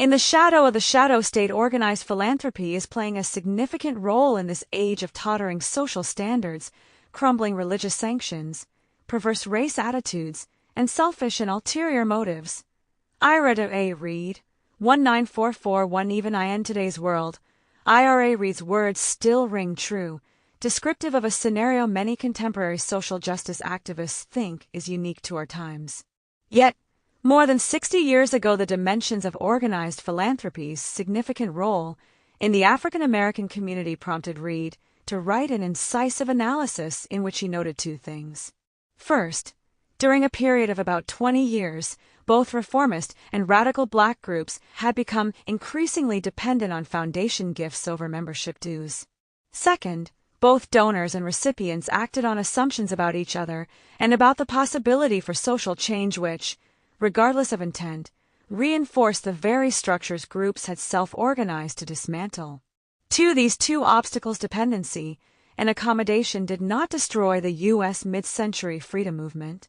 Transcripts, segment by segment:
In the shadow of the shadow state, organized philanthropy is playing a significant role in this age of tottering social standards, crumbling religious sanctions, perverse race attitudes, and selfish and ulterior motives. IRA read 19441 even in today's world. IRA reads words still ring true, descriptive of a scenario many contemporary social justice activists think is unique to our times. Yet, more than 60 years ago, the dimensions of organized philanthropy's significant role in the African American community prompted Reed to write an incisive analysis in which he noted two things. First, during a period of about 20 years, both reformist and radical black groups had become increasingly dependent on foundation gifts over membership dues. Second, both donors and recipients acted on assumptions about each other and about the possibility for social change which, regardless of intent, reinforced the very structures groups had self-organized to dismantle. These two obstacles, dependency and accommodation, did not destroy the U.S. mid-century freedom movement.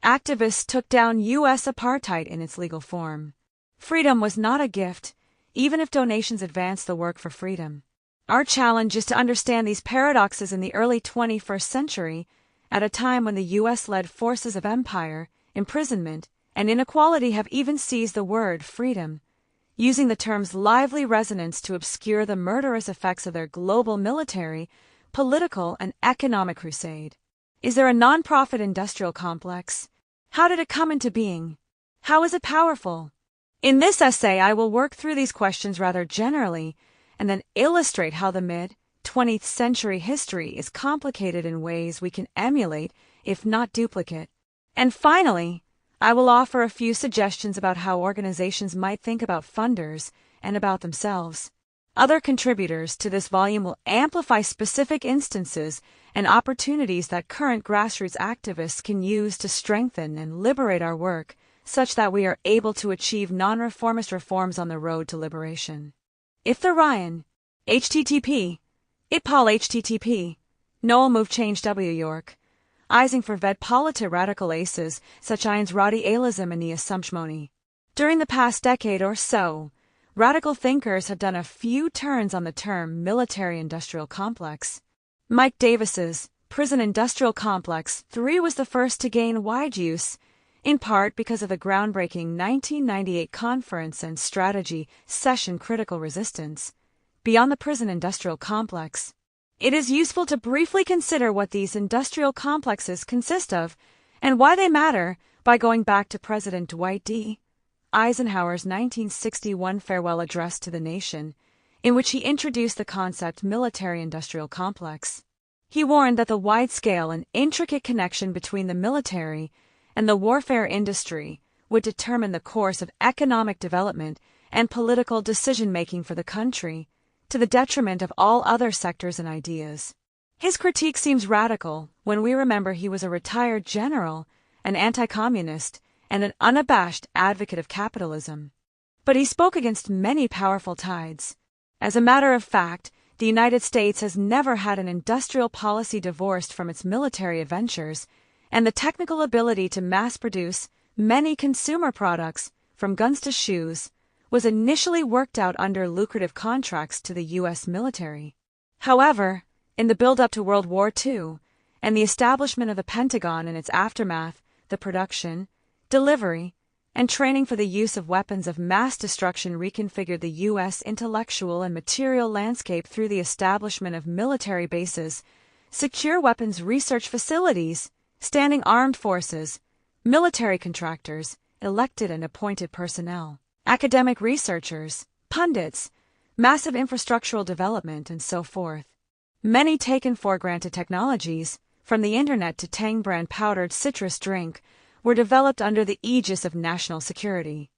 Activists took down U.S. apartheid in its legal form. Freedom was not a gift, even if donations advanced the work for freedom. Our challenge is to understand these paradoxes in the early 21st century, at a time when the U.S.-led forces of empire, imprisonment, and inequality have even seized the word freedom, using the term's lively resonance to obscure the murderous effects of their global military, political, and economic crusade. Is there a non-profit industrial complex? How did it come into being? How is it powerful? In this essay, I will work through these questions rather generally, and then illustrate how the mid-20th century history is complicated in ways we can emulate, if not duplicate. And finally, I will offer a few suggestions about how organizations might think about funders and about themselves. Other contributors to this volume will amplify specific instances and opportunities that current grassroots activists can use to strengthen and liberate our work, such that we are able to achieve non-reformist reforms on the road to liberation. If the Ryan, HTTP, it Paul HTTP, Noel Move Change W York, Eising for Ved Polita Radical Aces, such eins Radi Alism and the Assumptioni. During the past decade or so, radical thinkers have done a few turns on the term military-industrial complex. Mike Davis's Prison-Industrial Complex 3 was the first to gain wide use, in part because of the groundbreaking 1998 conference and strategy session Critical Resistance, Beyond the Prison-Industrial Complex. It is useful to briefly consider what these industrial complexes consist of and why they matter by going back to President Dwight D. Eisenhower's 1961 farewell address to the nation, in which he introduced the concept military-industrial complex. He warned that the wide-scale and intricate connection between the military and the warfare industry would determine the course of economic development and political decision-making for the country, to the detriment of all other sectors and ideas. His critique seems radical when we remember he was a retired general, an anti-communist, and an unabashed advocate of capitalism. But he spoke against many powerful tides. As a matter of fact, the United States has never had an industrial policy divorced from its military adventures, and the technical ability to mass-produce many consumer products, from guns to shoes, was initially worked out under lucrative contracts to the U.S. military. However, in the build-up to World War II, and the establishment of the Pentagon and its aftermath, the production, delivery, and training for the use of weapons of mass destruction reconfigured the U.S. intellectual and material landscape through the establishment of military bases, secure weapons research facilities, standing armed forces, military contractors, elected and appointed personnel, academic researchers, pundits, massive infrastructural development, and so forth. Many taken for granted technologies, from the internet to Tang brand powdered citrus drink, were developed under the aegis of national security.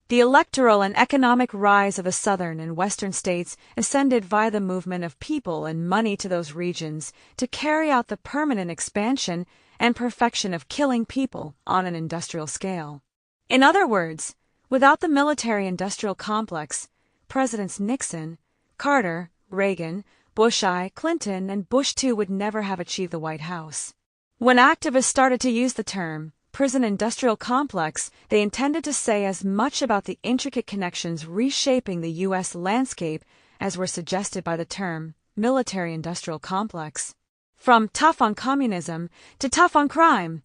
The electoral and economic rise of the southern and western states ascended via the movement of people and money to those regions to carry out the permanent expansion and perfection of killing people on an industrial scale. In other words, without the military-industrial complex, Presidents Nixon, Carter, Reagan, Bush I, Clinton, and Bush II would never have achieved the White House. When activists started to use the term prison-industrial complex, they intended to say as much about the intricate connections reshaping the U.S. landscape as were suggested by the term military-industrial complex. From tough on communism to tough on crime,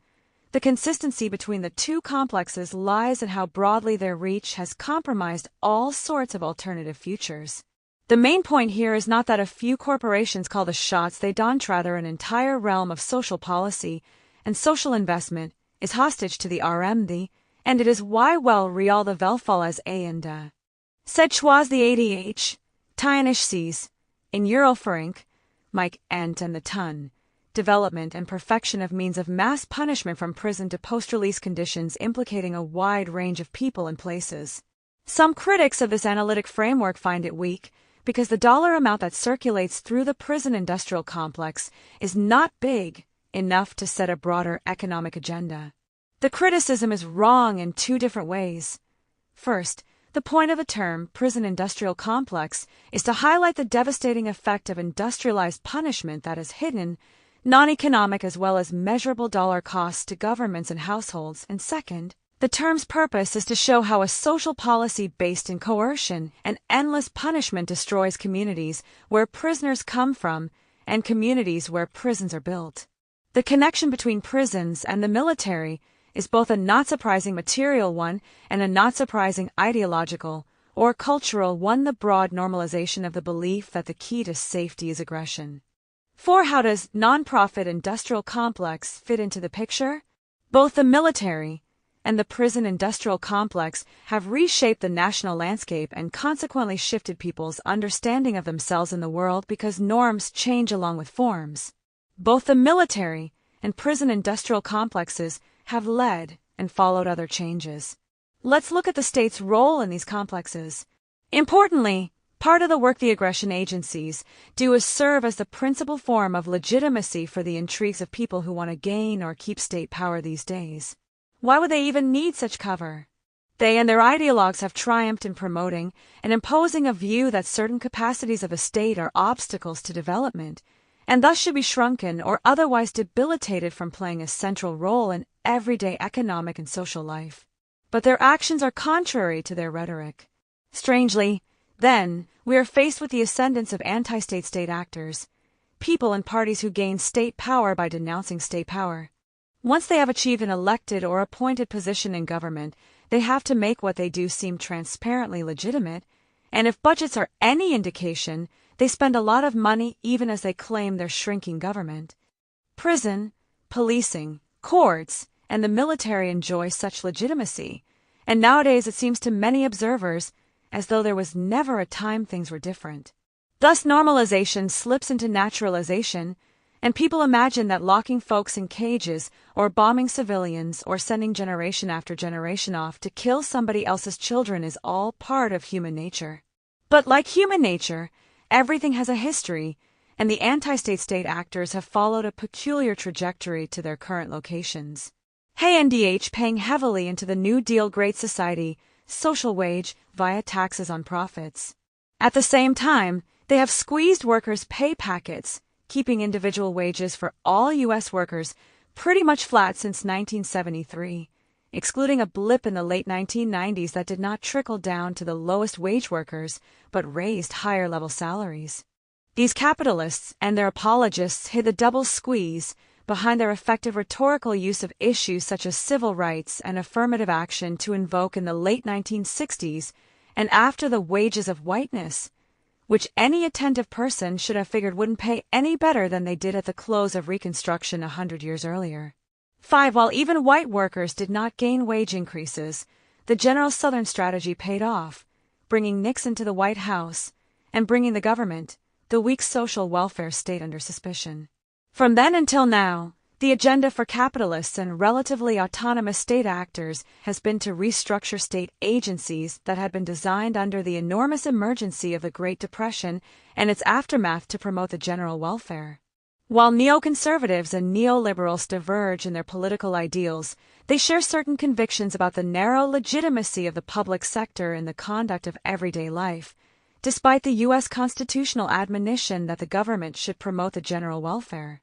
the consistency between the two complexes lies in how broadly their reach has compromised all sorts of alternative futures. The main point here is not that a few corporations call the shots they don't, rather an entire realm of social policy and social investment is hostage to the RMD, and it is why well real the velfall as a and said schwas the ADH, Tyanish sees, in Euroferinc, Mike Ent and the ton, development and perfection of means of mass punishment from prison to post-release conditions implicating a wide range of people and places. Some critics of this analytic framework find it weak, because the dollar amount that circulates through the prison-industrial complex is not big enough to set a broader economic agenda. The criticism is wrong in two different ways. First, the point of the term prison-industrial complex is to highlight the devastating effect of industrialized punishment that is hidden, non-economic as well as measurable dollar costs to governments and households, and second, the term's purpose is to show how a social policy based in coercion and endless punishment destroys communities where prisoners come from and communities where prisons are built. The connection between prisons and the military is both a not surprising material one and a not surprising ideological or cultural one, the broad normalization of the belief that the key to safety is aggression. For how does non-profit industrial complex fit into the picture? Both the military and the prison industrial complex have reshaped the national landscape and consequently shifted people's understanding of themselves in the world because norms change along with forms. Both the military and prison industrial complexes have led and followed other changes. Let's look at the state's role in these complexes. Importantly, part of the work the aggression agencies do is serve as the principal form of legitimacy for the intrigues of people who want to gain or keep state power these days. Why would they even need such cover? They and their ideologues have triumphed in promoting and imposing a view that certain capacities of the state are obstacles to development, and thus should be shrunken or otherwise debilitated from playing a central role in everyday economic and social life. But their actions are contrary to their rhetoric. Strangely, then, we are faced with the ascendance of anti-state state actors, people and parties who gain state power by denouncing state power. Once they have achieved an elected or appointed position in government, they have to make what they do seem transparently legitimate, and if budgets are any indication, they spend a lot of money even as they claim their shrinking government. Prison, policing, courts, and the military enjoy such legitimacy, and nowadays it seems to many observers as though there was never a time things were different. Thus normalization slips into naturalization, and people imagine that locking folks in cages or bombing civilians or sending generation after generation off to kill somebody else's children is all part of human nature. But like human nature, everything has a history, and the anti-state state actors have followed a peculiar trajectory to their current locations. NDH paying heavily into the New Deal Great Society social wage via taxes on profits. At the same time, they have squeezed workers' pay packets, keeping individual wages for all U.S. workers pretty much flat since 1973, excluding a blip in the late 1990s that did not trickle down to the lowest wage workers but raised higher-level salaries. These capitalists and their apologists hid the double squeeze behind their effective rhetorical use of issues such as civil rights and affirmative action to invoke in the late 1960s and after the wages of whiteness, which any attentive person should have figured wouldn't pay any better than they did at the close of Reconstruction 100 years earlier. 5. While even white workers did not gain wage increases, the general Southern strategy paid off, bringing Nixon to the White House and bringing the government, the weak social welfare state, under suspicion. From then until now, the agenda for capitalists and relatively autonomous state actors has been to restructure state agencies that had been designed under the enormous emergency of the Great Depression and its aftermath to promote the general welfare. While neoconservatives and neoliberals diverge in their political ideals, they share certain convictions about the narrow legitimacy of the public sector in the conduct of everyday life, despite the U.S. constitutional admonition that the government should promote the general welfare.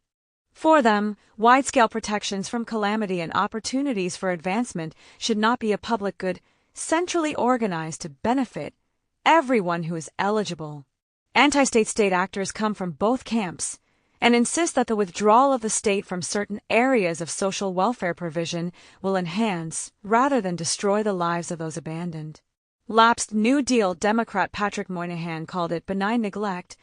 For them, wide-scale protections from calamity and opportunities for advancement should not be a public good, centrally organized to benefit everyone who is eligible. Anti-state state actors come from both camps and insist that the withdrawal of the state from certain areas of social welfare provision will enhance rather than destroy the lives of those abandoned. Lapsed New Deal Democrat Patrick Moynihan called it benign neglect,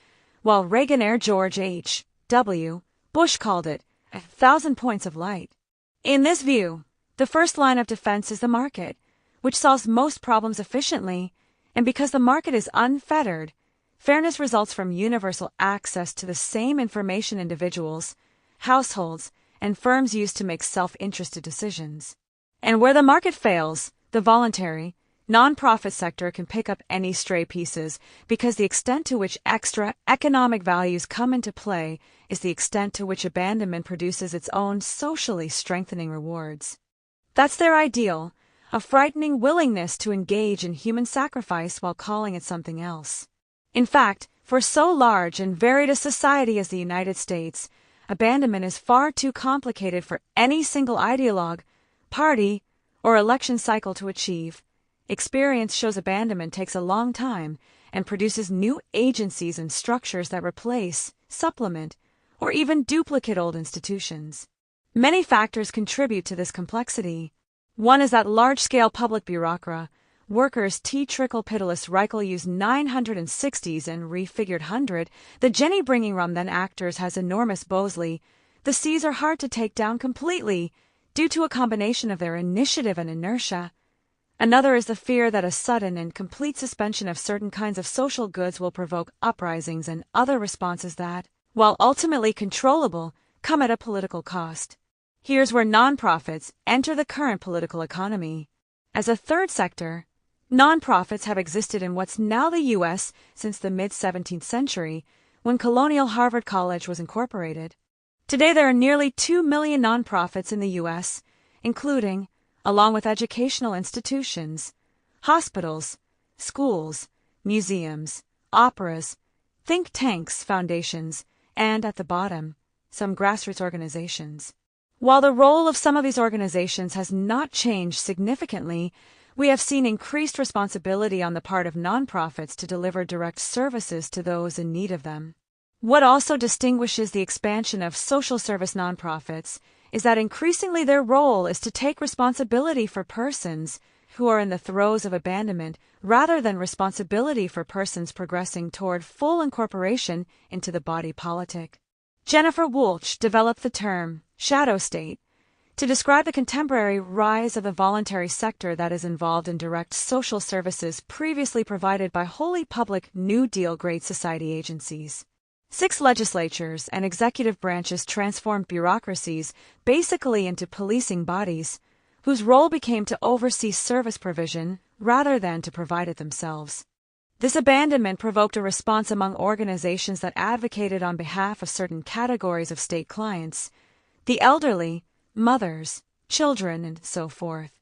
while Reagan-era George H.W. Bush called it 1,000 points of light. In this view, the first line of defense is the market, which solves most problems efficiently, and because the market is unfettered, fairness results from universal access to the same information individuals, households, and firms use to make self-interested decisions. And where the market fails, the voluntary, non-profit sector can pick up any stray pieces because the extent to which extra economic values come into play is the extent to which abandonment produces its own socially strengthening rewards. That's their ideal, a frightening willingness to engage in human sacrifice while calling it something else. In fact, for so large and varied a society as the United States, abandonment is far too complicated for any single ideologue, party, or election cycle to achieve. Experience shows abandonment takes a long time and produces new agencies and structures that replace, supplement, or even duplicate old institutions. Many factors contribute to this complexity. One is that large-scale public bureaucracy, workers Trickle Pitiless Reichel use 960s and refigured 100, the Jenny bringing rum then actors has enormous Bosley. The C's are hard to take down completely due to a combination of their initiative and inertia. Another is the fear that a sudden and complete suspension of certain kinds of social goods will provoke uprisings and other responses that, while ultimately controllable, come at a political cost. Here's where nonprofits enter the current political economy. As a third sector, nonprofits have existed in what's now the U.S. since the mid-17th century, when colonial Harvard College was incorporated. Today there are nearly 2 million nonprofits in the U.S., including, along with educational institutions, hospitals, schools, museums, operas, think tanks, foundations, and, at the bottom, some grassroots organizations. While the role of some of these organizations has not changed significantly, we have seen increased responsibility on the part of nonprofits to deliver direct services to those in need of them. What also distinguishes the expansion of social service nonprofits is that increasingly their role is to take responsibility for persons who are in the throes of abandonment rather than responsibility for persons progressing toward full incorporation into the body politic. Jennifer Woolch developed the term shadow state to describe the contemporary rise of the voluntary sector that is involved in direct social services previously provided by wholly public New Deal Great Society agencies. 6 legislatures and executive branches transformed bureaucracies basically into policing bodies, whose role became to oversee service provision rather than to provide it themselves. This abandonment provoked a response among organizations that advocated on behalf of certain categories of state clients, the elderly, mothers, children, and so forth.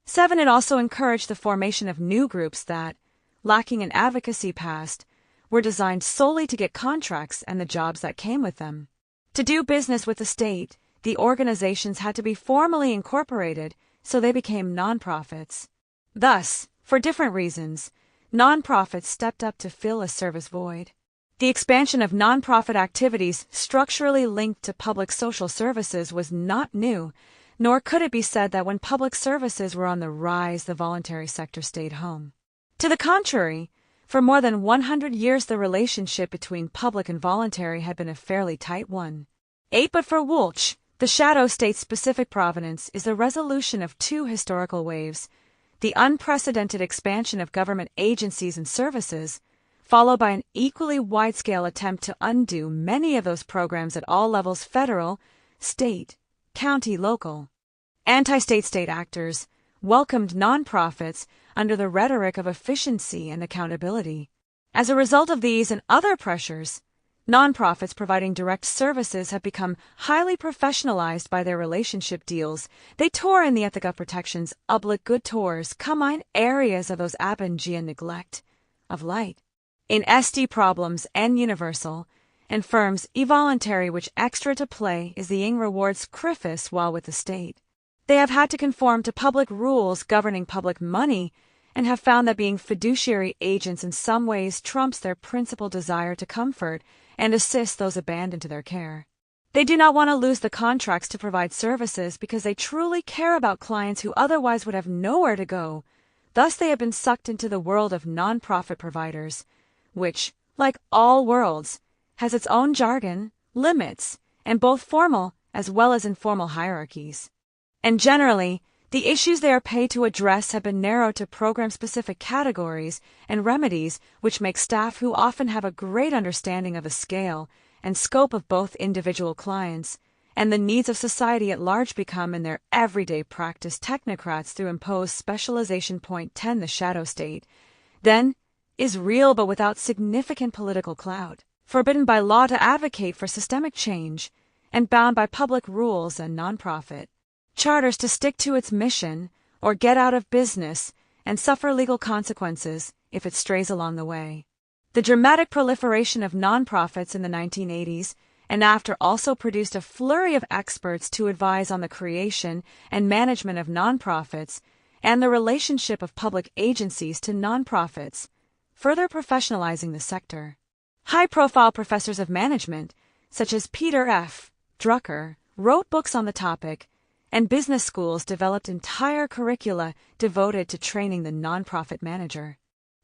7. It also encouraged the formation of new groups that, lacking an advocacy past, were designed solely to get contracts and the jobs that came with them. To do business with the state, the organizations had to be formally incorporated, so they became nonprofits. Thus, for different reasons, nonprofits stepped up to fill a service void. The expansion of nonprofit activities structurally linked to public social services was not new, nor could it be said that when public services were on the rise, the voluntary sector stayed home. To the contrary, for more than 100 years the relationship between public and voluntary had been a fairly tight one. 8. But for Woolch, the shadow state's specific provenance is the resolution of 2 historical waves, the unprecedented expansion of government agencies and services, followed by an equally wide-scale attempt to undo many of those programs at all levels: federal, state, county, local. Anti-state state actors welcomed nonprofits under the rhetoric of efficiency and accountability. As a result of these and other pressures, nonprofits providing direct services have become highly professionalized by their relationship deals. They tour in the ethic of protections, public good tours, combine areas of those abangia neglect of light. In SD problems and universal, and firms evoluntary which extra to play is the ing rewards criffus while with the state. They have had to conform to public rules governing public money and have found that being fiduciary agents in some ways trumps their principal desire to comfort and assist those abandoned to their care. They do not want to lose the contracts to provide services because they truly care about clients who otherwise would have nowhere to go. Thus they have been sucked into the world of nonprofit providers, which, like all worlds, has its own jargon, limits, and both formal as well as informal hierarchies. And generally, the issues they are paid to address have been narrowed to program-specific categories and remedies which make staff who often have a great understanding of the scale and scope of both individual clients and the needs of society at large become in their everyday practice technocrats through imposed specialization. Point 10. The shadow state, then, is real but without significant political clout, forbidden by law to advocate for systemic change, and bound by public rules and nonprofit charters to stick to its mission or get out of business and suffer legal consequences if it strays along the way. The dramatic proliferation of nonprofits in the 1980s and after also produced a flurry of experts to advise on the creation and management of nonprofits and the relationship of public agencies to nonprofits, further professionalizing the sector. High-profile professors of management, such as Peter F. Drucker, wrote books on the topic, and business schools developed entire curricula devoted to training the nonprofit manager.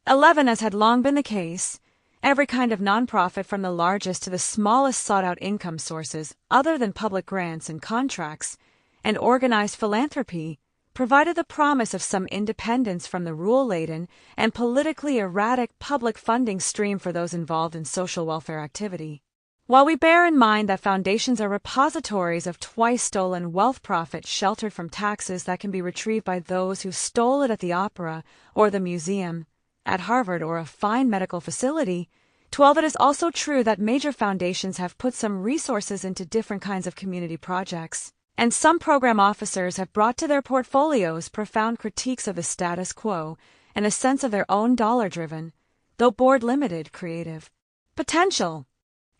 11. As had long been the case, every kind of nonprofit from the largest to the smallest sought out income sources other than public grants and contracts and organized philanthropy provided the promise of some independence from the rule-laden and politically erratic public funding stream for those involved in social welfare activity. While we bear in mind that foundations are repositories of twice-stolen wealth profit sheltered from taxes that can be retrieved by those who stole it at the opera or the museum, at Harvard or a fine medical facility, 12. It is also true that major foundations have put some resources into different kinds of community projects, and some program officers have brought to their portfolios profound critiques of the status quo and a sense of their own dollar-driven, though board-limited, creative potential.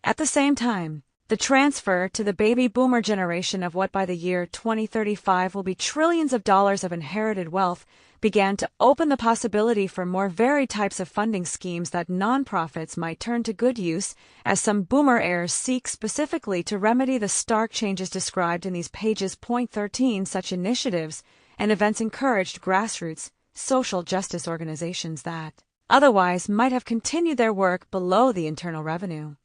At the same time, the transfer to the baby boomer generation of what by the year 2035 will be trillions of dollars of inherited wealth began to open the possibility for more varied types of funding schemes that nonprofits might turn to good use as some boomer heirs seek specifically to remedy the stark changes described in these pages. Point 13. Such initiatives and events encouraged grassroots social justice organizations that otherwise might have continued their work below the Internal Revenue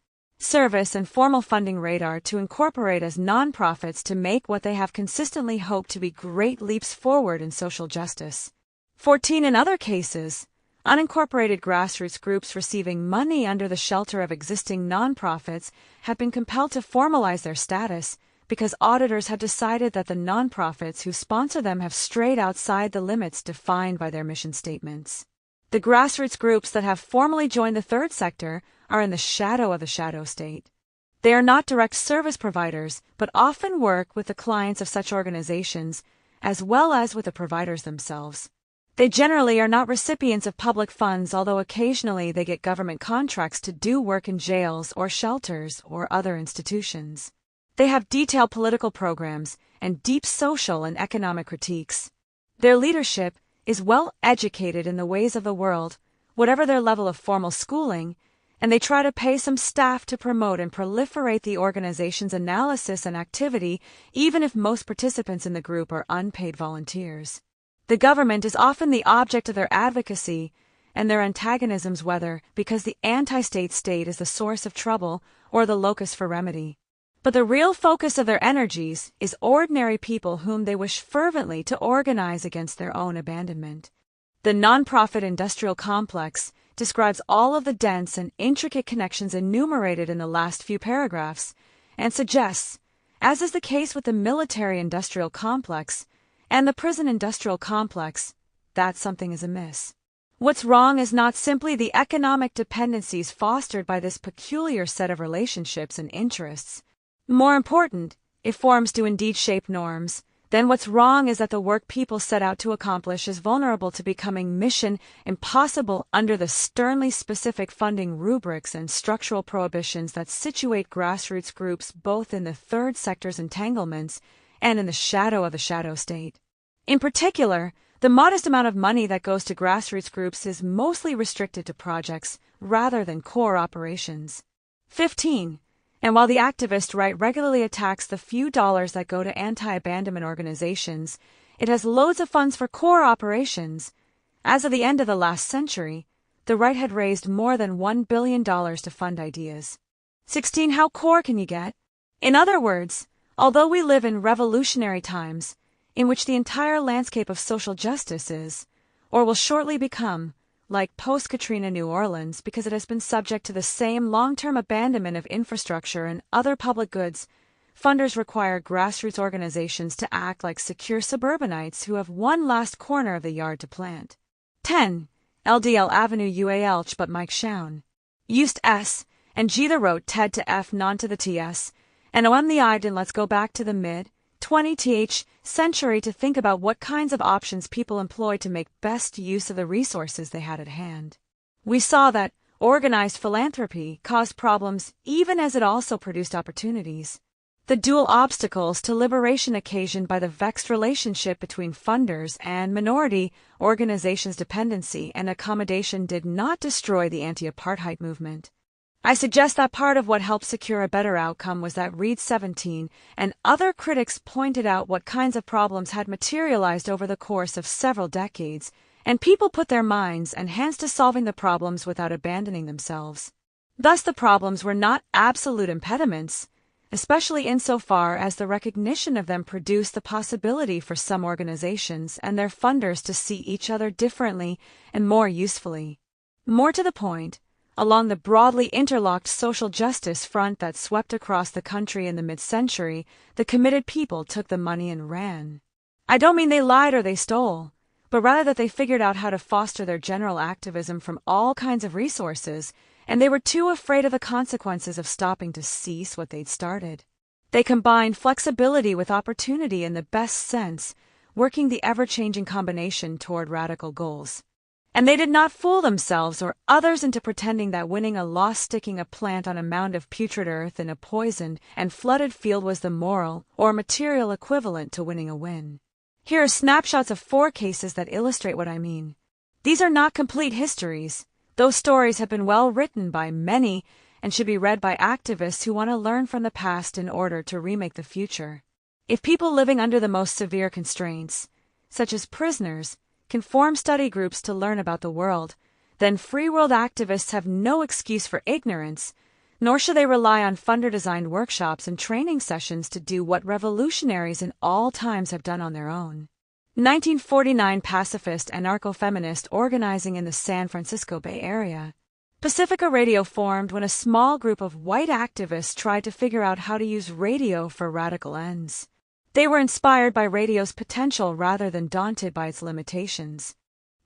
Service and formal funding radar to incorporate as nonprofits to make what they have consistently hoped to be great leaps forward in social justice. 14. In other cases, unincorporated grassroots groups receiving money under the shelter of existing nonprofits have been compelled to formalize their status because auditors have decided that the nonprofits who sponsor them have strayed outside the limits defined by their mission statements. The grassroots groups that have formally joined the third sector are in the shadow of the shadow state. They are not direct service providers, but often work with the clients of such organizations, as well as with the providers themselves. They generally are not recipients of public funds, although occasionally they get government contracts to do work in jails or shelters or other institutions. They have detailed political programs and deep social and economic critiques. Their leadership is well educated in the ways of the world, whatever their level of formal schooling, and they try to pay some staff to promote and proliferate the organization's analysis and activity, even if most participants in the group are unpaid volunteers. The government is often the object of their advocacy and their antagonisms, whether because the anti-state state is the source of trouble or the locus for remedy. But the real focus of their energies is ordinary people whom they wish fervently to organize against their own abandonment. The nonprofit industrial complex describes all of the dense and intricate connections enumerated in the last few paragraphs, and suggests, as is the case with the military-industrial complex and the prison-industrial complex, that something is amiss. What's wrong is not simply the economic dependencies fostered by this peculiar set of relationships and interests. More important, if forms do indeed shape norms, then what's wrong is that the work people set out to accomplish is vulnerable to becoming mission impossible under the sternly specific funding rubrics and structural prohibitions that situate grassroots groups both in the third sector's entanglements and in the shadow of the shadow state. In particular, the modest amount of money that goes to grassroots groups is mostly restricted to projects rather than core operations. 15. And while the activist right regularly attacks the few dollars that go to anti-abandonment organizations, it has loads of funds for core operations. As of the end of the last century, the right had raised more than $1 billion to fund ideas. 16. How core can you get? In other words, although we live in revolutionary times, in which the entire landscape of social justice is, or will shortly become, like post-Katrina New Orleans because it has been subject to the same long-term abandonment of infrastructure and other public goods, funders require grassroots organizations to act like secure suburbanites who have one last corner of the yard to plant. 10. LDL Avenue UALch but Mike Shaun. Used S, and G the wrote TED to F non to the TS, and OM the I'd and let's go back to the mid-20th century to think about what kinds of options people employed to make best use of the resources they had at hand. We saw that organized philanthropy caused problems even as it also produced opportunities. The dual obstacles to liberation occasioned by the vexed relationship between funders and minority organizations' dependency and accommodation did not destroy the anti-apartheid movement. I suggest that part of what helped secure a better outcome was that Reed 17 and other critics pointed out what kinds of problems had materialized over the course of several decades, and people put their minds and hands to solving the problems without abandoning themselves. Thus the problems were not absolute impediments, especially insofar as the recognition of them produced the possibility for some organizations and their funders to see each other differently and more usefully. More to the point, along the broadly interlocked social justice front that swept across the country in the mid-century, the committed people took the money and ran. I don't mean they lied or they stole, but rather that they figured out how to foster their general activism from all kinds of resources, and they were too afraid of the consequences of stopping to cease what they'd started. They combined flexibility with opportunity in the best sense, working the ever-changing combination toward radical goals. And they did not fool themselves or others into pretending that winning a loss sticking a plant on a mound of putrid earth in a poisoned and flooded field was the moral or material equivalent to winning a win. Here are snapshots of 4 cases that illustrate what I mean. These are not complete histories. Those stories have been well written by many and should be read by activists who want to learn from the past in order to remake the future. If people living under the most severe constraints, such as prisoners, can form study groups to learn about the world, then free world activists have no excuse for ignorance, nor should they rely on funder-designed workshops and training sessions to do what revolutionaries in all times have done on their own. 1949 pacifist anarcho-feminist organizing in the San Francisco Bay Area. Pacifica Radio formed when a small group of white activists tried to figure out how to use radio for radical ends. They were inspired by radio's potential rather than daunted by its limitations.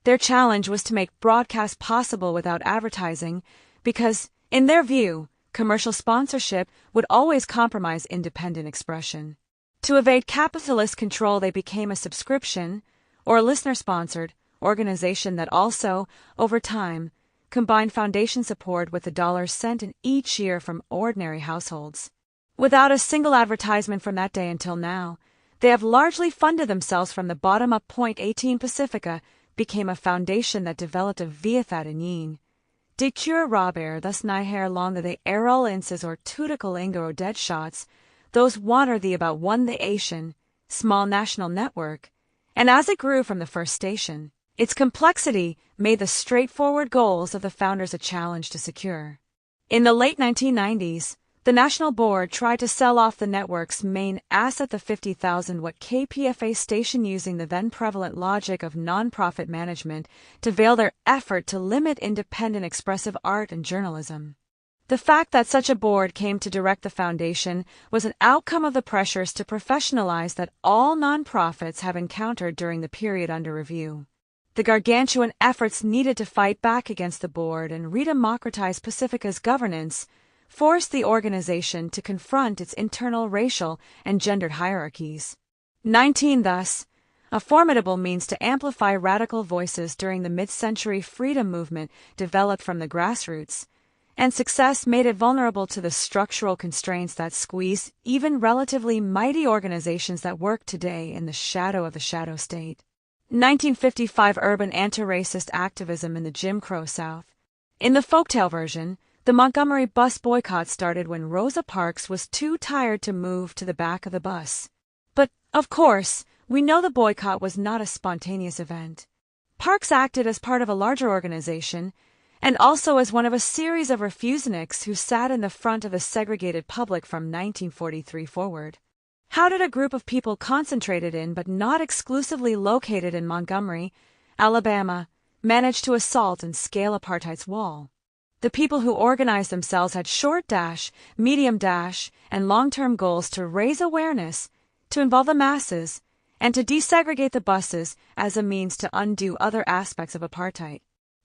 Their challenge was to make broadcast possible without advertising because, in their view, commercial sponsorship would always compromise independent expression. To evade capitalist control, they became a subscription, or listener-sponsored, organization that also, over time, combined foundation support with the dollars sent in each year from ordinary households. Without a single advertisement from that day until now, they have largely funded themselves from the bottom up. 18 Pacifica became a foundation that developed a viathat in yin. De cure Robert thus niher long the erol inses or tutical ingero dead shots, those wander the about one the Asian, small national network, and as it grew from the first station, its complexity made the straightforward goals of the founders a challenge to secure. In the late 1990s, the National Board tried to sell off the network's main asset, the 50,000-watt KPFA station, using the then prevalent logic of nonprofit management to veil their effort to limit independent expressive art and journalism. The fact that such a board came to direct the foundation was an outcome of the pressures to professionalize that all nonprofits have encountered during the period under review. The gargantuan efforts needed to fight back against the board and redemocratize Pacifica's governance forced the organization to confront its internal racial and gendered hierarchies. 19 thus, a formidable means to amplify radical voices during the mid-century freedom movement developed from the grassroots, and success made it vulnerable to the structural constraints that squeeze even relatively mighty organizations that work today in the shadow of the shadow state. 1955 urban anti-racist activism in the Jim Crow South. In the folktale version, the Montgomery bus boycott started when Rosa Parks was too tired to move to the back of the bus. But, of course, we know the boycott was not a spontaneous event. Parks acted as part of a larger organization, and also as one of a series of refuseniks who sat in the front of the segregated public from 1943 forward. How did a group of people concentrated in but not exclusively located in Montgomery, Alabama, manage to assault and scale apartheid's wall? The people who organized themselves had short dash, medium dash, and long-term goals to raise awareness, to involve the masses, and to desegregate the buses as a means to undo other aspects of apartheid.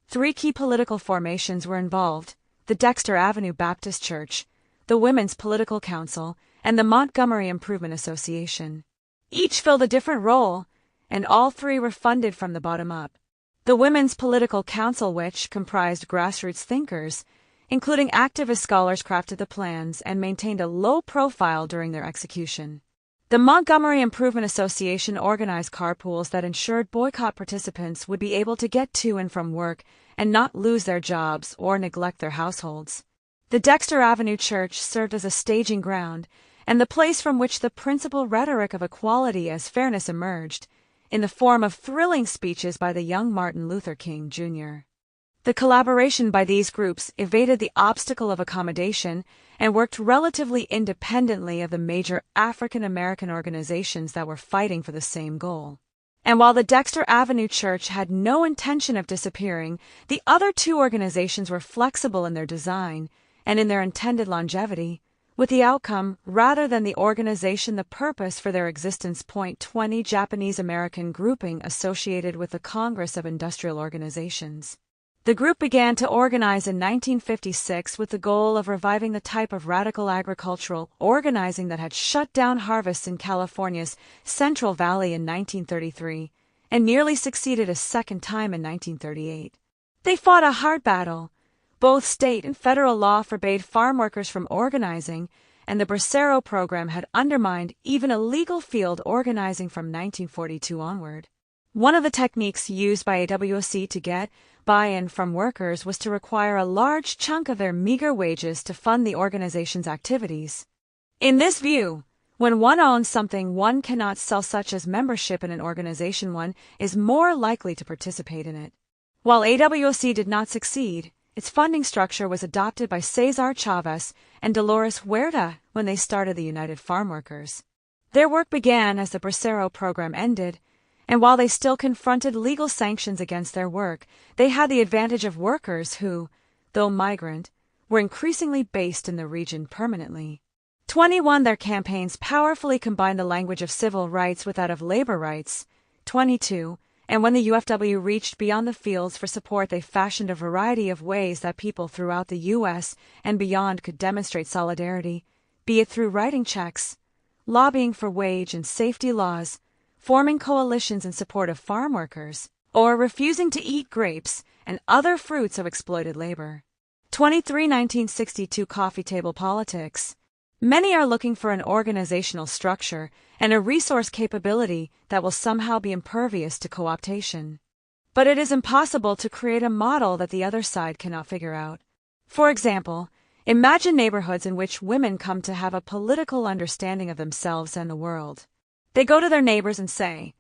3 key political formations were involved: the Dexter Avenue Baptist Church, the Women's Political Council, and the Montgomery Improvement Association. Each filled a different role, and all 3 were funded from the bottom up. The Women's Political Council, which comprised grassroots thinkers, including activist scholars, crafted the plans and maintained a low profile during their execution. The Montgomery Improvement Association organized carpools that ensured boycott participants would be able to get to and from work and not lose their jobs or neglect their households. The Dexter Avenue Church served as a staging ground and the place from which the principal rhetoric of equality as fairness emerged, in the form of thrilling speeches by the young Martin Luther King, Jr. The collaboration by these groups evaded the obstacle of accommodation and worked relatively independently of the major African American organizations that were fighting for the same goal. And while the Dexter Avenue Church had no intention of disappearing, the other 2 organizations were flexible in their design and in their intended longevity, with the outcome, rather than the organization, the purpose for their existence. 20 Japanese American grouping associated with the Congress of Industrial Organizations. The group began to organize in 1956 with the goal of reviving the type of radical agricultural organizing that had shut down harvests in California's Central Valley in 1933 and nearly succeeded a second time in 1938. They fought a hard battle. Both state and federal law forbade farm workers from organizing, and the Bracero program had undermined even illegal field organizing from 1942 onward. One of the techniques used by AWOC to get buy-in from workers was to require a large chunk of their meager wages to fund the organization's activities. In this view, when one owns something one cannot sell, such as membership in an organization, one is more likely to participate in it. While AWOC did not succeed, its funding structure was adopted by Cesar Chavez and Dolores Huerta when they started the United Farm Workers. Their work began as the Bracero program ended, and while they still confronted legal sanctions against their work, they had the advantage of workers who, though migrant, were increasingly based in the region permanently. 21 Their campaigns powerfully combined the language of civil rights with that of labor rights. 22 And when the UFW reached beyond the fields for support, they fashioned a variety of ways that people throughout the U.S. and beyond could demonstrate solidarity, be it through writing checks, lobbying for wage and safety laws, forming coalitions in support of farm workers, or refusing to eat grapes and other fruits of exploited labor. 23 1962 Coffee table politics. Many are looking for an organizational structure and a resource capability that will somehow be impervious to co-optation. But it is impossible to create a model that the other side cannot figure out. For example, imagine neighborhoods in which women come to have a political understanding of themselves and the world. They go to their neighbors and say,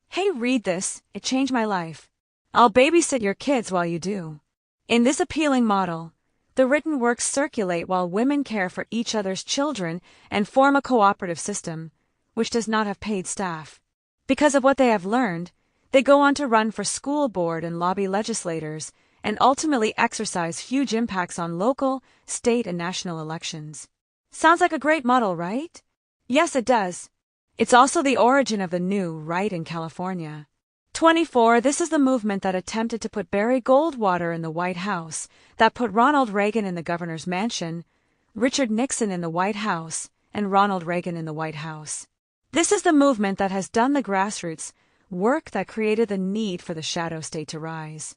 "Hey, read this, it changed my life. I'll babysit your kids while you do." In this appealing model, the written works circulate while women care for each other's children and form a cooperative system, which does not have paid staff. Because of what they have learned, they go on to run for school board and lobby legislators, and ultimately exercise huge impacts on local, state, and national elections. Sounds like a great model, right? Yes, it does. It's also the origin of the new right in California. 24 This is the movement that attempted to put Barry Goldwater in the White House, that put Ronald Reagan in the governor's mansion, Richard Nixon in the White House, and Ronald Reagan in the White House. This is the movement that has done the grassroots work that created the need for the shadow state to rise.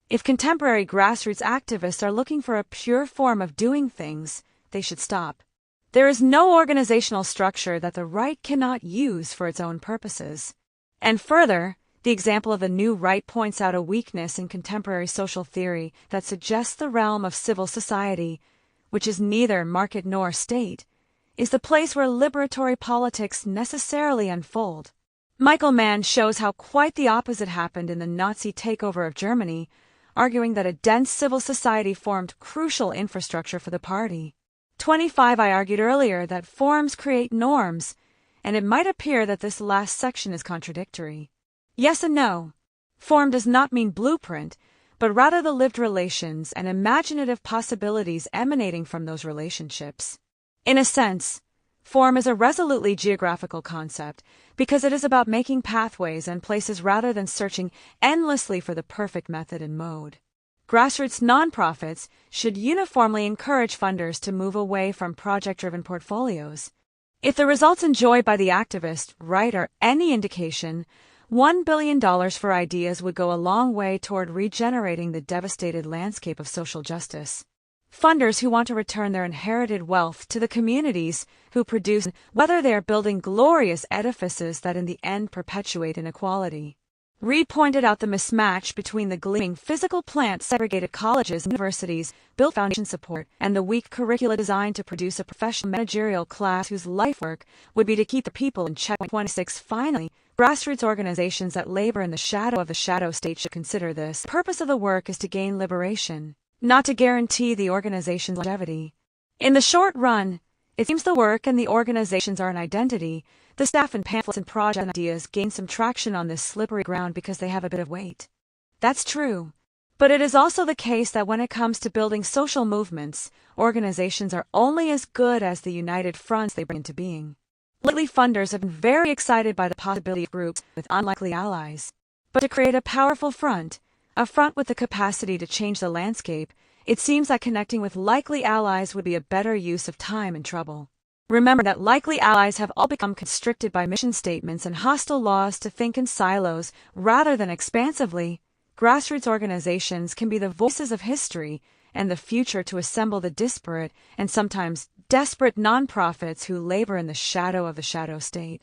If contemporary grassroots activists are looking for a pure form of doing things, they should stop. There is no organizational structure that the right cannot use for its own purposes. And further, the example of the new right points out a weakness in contemporary social theory that suggests the realm of civil society, which is neither market nor state, is the place where liberatory politics necessarily unfold. Michael Mann shows how quite the opposite happened in the Nazi takeover of Germany, arguing that a dense civil society formed crucial infrastructure for the party. 25 I argued earlier that forms create norms, and it might appear that this last section is contradictory. Yes and no. Form does not mean blueprint, but rather the lived relations and imaginative possibilities emanating from those relationships. In a sense, form is a resolutely geographical concept because it is about making pathways and places rather than searching endlessly for the perfect method and mode. Grassroots nonprofits should uniformly encourage funders to move away from project-driven portfolios. If the results enjoyed by the activist, right, are any indication, $1 billion for ideas would go a long way toward regenerating the devastated landscape of social justice. Funders who want to return their inherited wealth to the communities who produce, whether they are building glorious edifices that in the end perpetuate inequality. Reed pointed out the mismatch between the gleaming physical plant-segregated colleges and universities, built foundation support, and the weak curricula designed to produce a professional managerial class whose lifework would be to keep the people in check. 26 Finally, grassroots organizations that labor in the shadow of the shadow state should consider this. The purpose of the work is to gain liberation, not to guarantee the organization's longevity. In the short run, it seems the work and the organizations are an identity. The staff and pamphlets and project ideas gain some traction on this slippery ground because they have a bit of weight. That's true. But it is also the case that when it comes to building social movements, organizations are only as good as the united fronts they bring into being. Lately, funders have been very excited by the possibility of groups with unlikely allies. But to create a powerful front, a front with the capacity to change the landscape, it seems that connecting with likely allies would be a better use of time and trouble. Remember that likely allies have all become constricted by mission statements and hostile laws to think in silos rather than expansively. Grassroots organizations can be the voices of history and the future to assemble the disparate and sometimes desperate nonprofits who labor in the shadow of the shadow state.